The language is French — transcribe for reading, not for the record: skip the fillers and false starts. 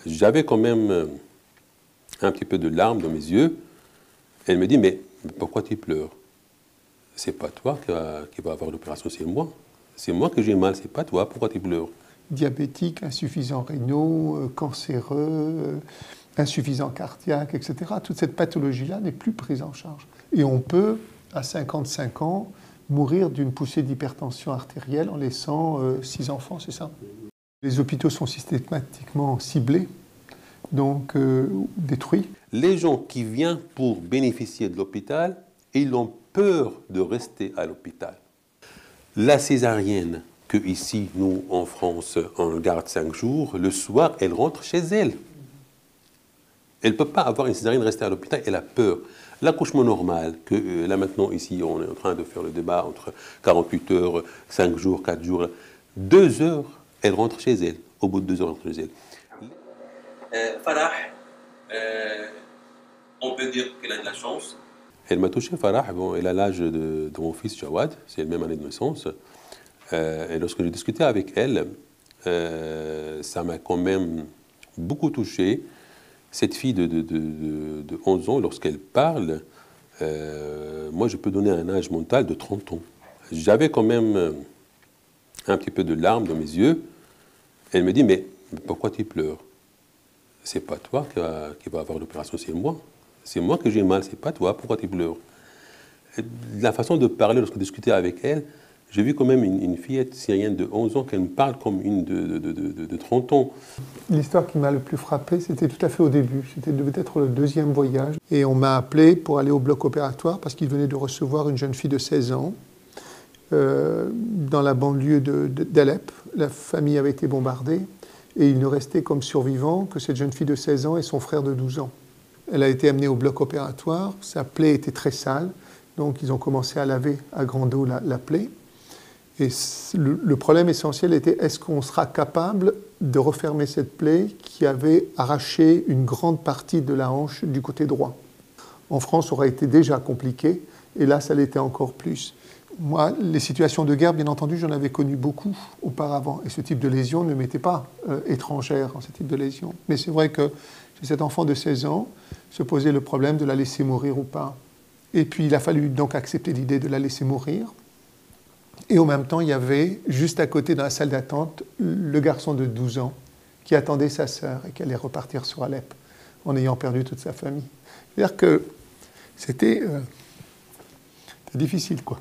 J'avais quand même un petit peu de larmes dans mes yeux. Elle me dit, mais pourquoi tu pleures? C'est pas toi qui va avoir l'opération, c'est moi. C'est moi que j'ai mal, c'est pas toi. Pourquoi tu pleures? Diabétique, insuffisant rénaux, cancéreux, insuffisant cardiaque, etc. Toute cette pathologie-là n'est plus prise en charge. Et on peut, à 55 ans, mourir d'une poussée d'hypertension artérielle en laissant 6 enfants, c'est ça? Les hôpitaux sont systématiquement ciblés, donc détruits. Les gens qui viennent pour bénéficier de l'hôpital, ils ont peur de rester à l'hôpital. La césarienne, que ici, nous, en France, on garde 5 jours, le soir, elle rentre chez elle. Elle ne peut pas avoir une césarienne, rester à l'hôpital, elle a peur. L'accouchement normal, que là maintenant, ici, on est en train de faire le débat entre 48 heures, 5 jours, 4 jours, 2 heures, elle rentre chez elle. Au bout de 2 heures, elle rentre chez elle. Farah, on peut dire qu'elle a de la chance. Elle m'a touché, Farah. Bon, elle a l'âge de mon fils Jawad, c'est la même année de naissance. Et lorsque j'ai discuté avec elle, ça m'a quand même beaucoup touché. Cette fille de 11 ans, lorsqu'elle parle, moi je peux donner un âge mental de 30 ans. J'avais quand même un petit peu de larmes dans mes yeux. Elle me dit, mais pourquoi tu pleures? C'est pas toi qui va avoir l'opération, c'est moi. C'est moi que j'ai mal, c'est pas toi. Pourquoi tu pleures? La façon de parler, lorsque je discutais avec elle, j'ai vu quand même une fillette syrienne de 11 ans qu'elle me parle comme une de 30 ans. L'histoire qui m'a le plus frappé, c'était tout à fait au début. C'était devait être le 2e voyage. Et on m'a appelé pour aller au bloc opératoire parce qu'il venait de recevoir une jeune fille de 16 ans dans la banlieue d'Alep. La famille avait été bombardée et il ne restait comme survivant que cette jeune fille de 16 ans et son frère de 12 ans. Elle a été amenée au bloc opératoire. Sa plaie était très sale, donc ils ont commencé à laver à grande eau la plaie. Et le problème essentiel était, est-ce qu'on sera capable de refermer cette plaie qui avait arraché une grande partie de la hanche du côté droit? En France, ça aurait été déjà compliqué, et là, ça l'était encore plus. Moi, les situations de guerre, bien entendu, j'en avais connu beaucoup auparavant, et ce type de lésion ne m'était pas étrangère, ce type de lésion. Mais c'est vrai que chez cet enfant de 16 ans, se posait le problème de la laisser mourir ou pas. Et puis, il a fallu donc accepter l'idée de la laisser mourir. Et en même temps, il y avait, juste à côté dans la salle d'attente, le garçon de 12 ans qui attendait sa sœur et qui allait repartir sur Alep en ayant perdu toute sa famille. C'est-à-dire que c'était difficile, quoi.